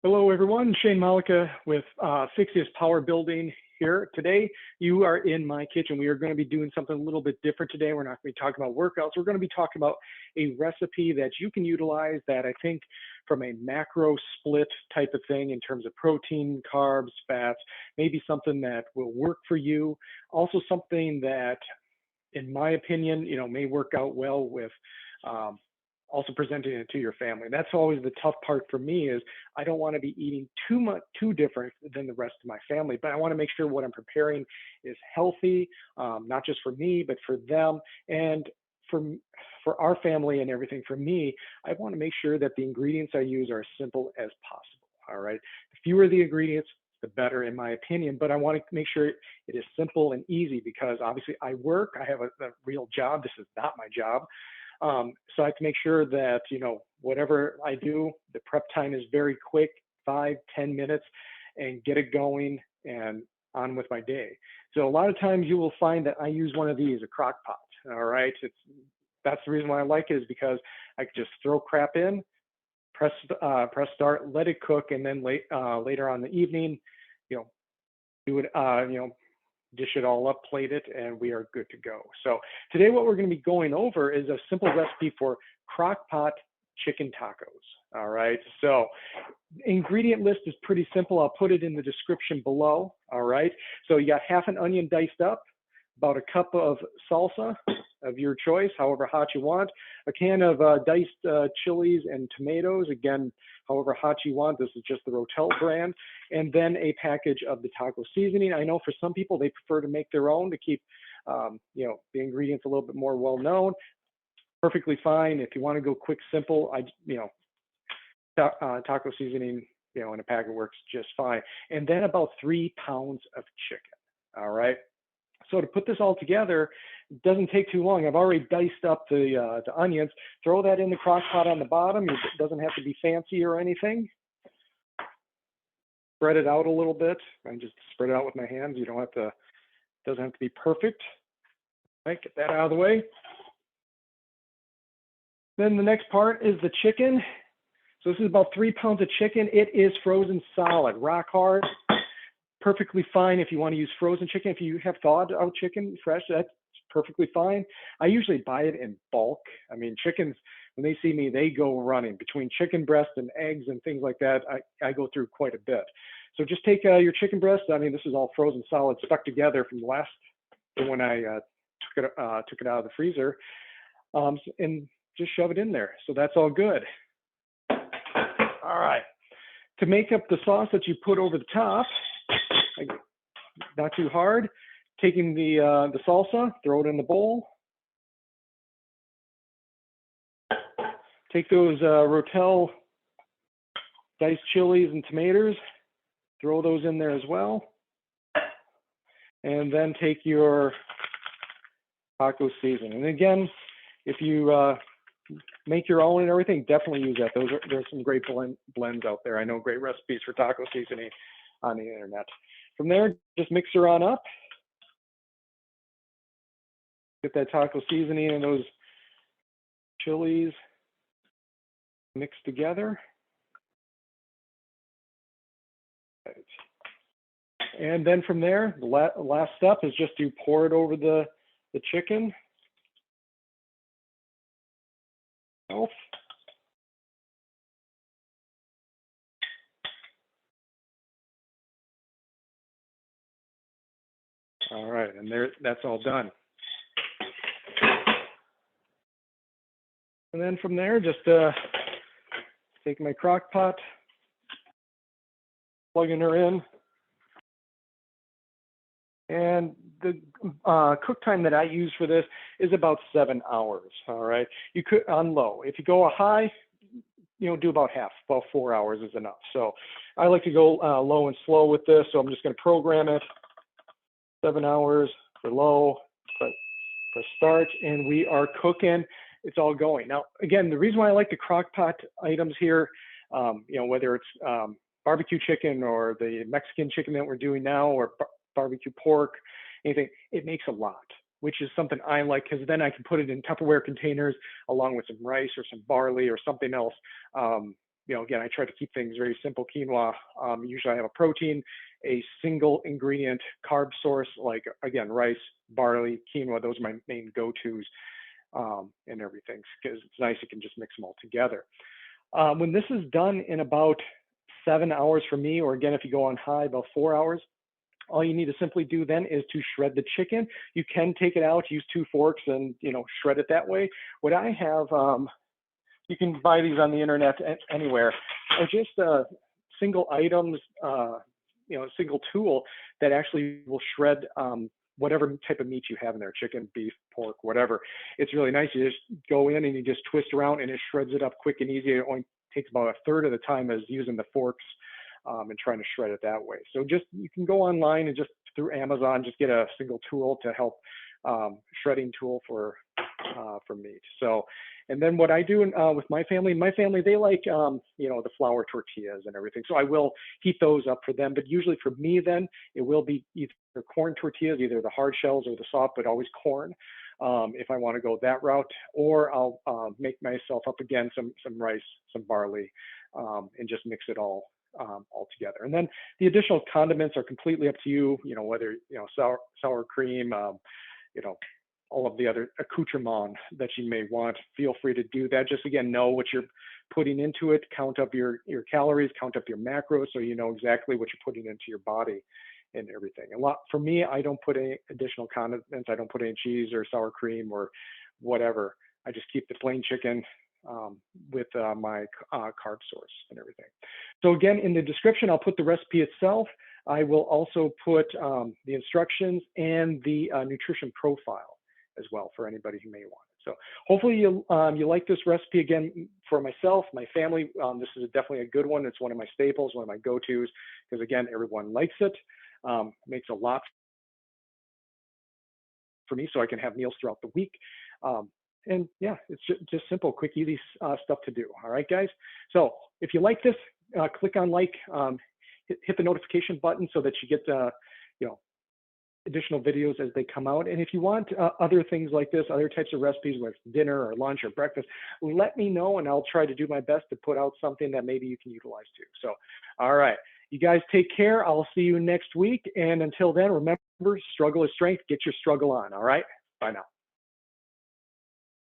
Hello, everyone. Shane Malika with Phyxius Power Building here. Today, you are in my kitchen. We are going to be doing something a little bit different today. We're not going to be talking about workouts. We're going to be talking about a recipe that you can utilize that I think from a macro split type of thing in terms of protein, carbs, fats, maybe something that will work for you. Also something that, in my opinion, may work out well with also presenting it to your family. That's always the tough part for me is I don't want to be eating too different than the rest of my family, but I want to make sure what I'm preparing is healthy, not just for me, but for them and for our family and everything. For me, I want to make sure that the ingredients I use are as simple as possible. All right. The fewer the ingredients, the better in my opinion, but I want to make sure it is simple and easy because obviously I work, I have a real job. This is not my job. So I have to make sure that, whatever I do, the prep time is very quick, 5-10 minutes, and get it going and on with my day. So a lot of times you will find that I use one of these, a crock pot. All right. That's the reason why I like it is because I can just throw crap in, press start, let it cook, and then later on in the evening, do it, dish it all up, plate it, and we are good to go. So today what we're going to be going over is a simple recipe for Crockpot chicken tacos. All right. So ingredient list is pretty simple. I'll put it in the description below. All right. So you got half an onion diced up, about a cup of salsa of your choice, however hot you want, a can of diced chilies and tomatoes, again, however hot you want. This is just the Rotel brand, and then a package of the taco seasoning. I know for some people they prefer to make their own to keep the ingredients a little bit more well known. Perfectly fine. If you want to go quick, simple, taco seasoning in a packet works just fine. And then about 3 pounds of chicken. All right. So to put this all together, it doesn't take too long. I've already diced up the onions. Throw that in the crock pot on the bottom. It doesn't have to be fancy or anything. Spread it out a little bit. I just spread it out with my hands. You don't have to, it doesn't have to be perfect. All right, get that out of the way. Then the next part is the chicken. So this is about 3 pounds of chicken. It is frozen solid, rock hard. Perfectly fine if you want to use frozen chicken. If you have thawed out chicken fresh, that's perfectly fine. I usually buy it in bulk. I mean, chickens, when they see me, they go running. Between chicken breast and eggs and things like that, I go through quite a bit. So just take your chicken breast. I mean, this is all frozen solid, stuck together from when I took it out of the freezer, and just shove it in there. So that's all good. All right. To make up the sauce that you put over the top, not too hard, taking the salsa, throw it in the bowl. Take those Rotel diced chilies and tomatoes, throw those in there as well. And then take your taco seasoning. And again, if you make your own and everything, definitely use that. There's some great blends out there. I know great recipes for taco seasoning on the internet. From there, just mix her on up. Get that taco seasoning and those chilies mixed together. And then from there, the last step is just to pour it over the chicken. All right, and that's all done. And then from there, just take my crock pot, plugging her in. And the cook time that I use for this is about 7 hours. All right, you could on low. If you go a high, do about half. About 4 hours is enough. So I like to go low and slow with this. So I'm just going to program it. 7 hours for low, press start, and we are cooking. It's all going. Now, again, the reason why I like the crock pot items here, whether it's barbecue chicken or the Mexican chicken that we're doing now, or barbecue pork, anything, it makes a lot, which is something I like because then I can put it in Tupperware containers along with some rice or some barley or something else again, I try to keep things very simple. Quinoa, usually I have a protein, a single ingredient carb source, like again, rice, barley, quinoa, those are my main go-tos and everything, because it's nice, you can just mix them all together. When this is done in about 7 hours for me, or again, if you go on high, about 4 hours, all you need to simply do then is to shred the chicken. You can take it out, use 2 forks and, shred it that way. What I have, you can buy these on the internet anywhere, are just single items, a single tool that actually will shred whatever type of meat you have in there, chicken, beef, pork, whatever. It's really nice. You just go in and you just twist around and it shreds it up quick and easy. It only takes about 1/3 of the time as using the forks and trying to shred it that way. So you can go online and just through Amazon, just get a single tool to help, shredding tool for meat. So, and then what I do with my family, they like, the flour tortillas and everything. So I will heat those up for them, but usually for me then, it will be either corn tortillas, either the hard shells or the soft, but always corn. If I want to go that route, or I'll make myself up again some rice, some barley, and just mix it all together. And then the additional condiments are completely up to you, whether, sour cream, all of the other accoutrements that you may want. Feel free to do that. Just again, know what you're putting into it, count up your calories, count up your macros, so you know exactly what you're putting into your body and everything. For me, I don't put any additional condiments. I don't put any cheese or sour cream or whatever. I just keep the plain chicken with my carb source and everything. So again, in the description, I'll put the recipe itself. I will also put the instructions and the nutrition profile as well for anybody who may want it. So hopefully you like this recipe. Again, for myself, my family, this is definitely a good one. It's one of my staples, one of my go-tos, because again, everyone likes it. Makes a lot for me, so I can have meals throughout the week. And yeah, it's just simple, quick, easy stuff to do. All right, guys. So if you like this, click on like, hit the notification button so that you get additional videos as they come out. And if you want other things like this, other types of recipes, whether it's dinner or lunch or breakfast, let me know and I'll try to do my best to put out something that maybe you can utilize too. So, all right, you guys take care. I'll see you next week. And until then, remember, struggle is strength. Get your struggle on. All right, bye now.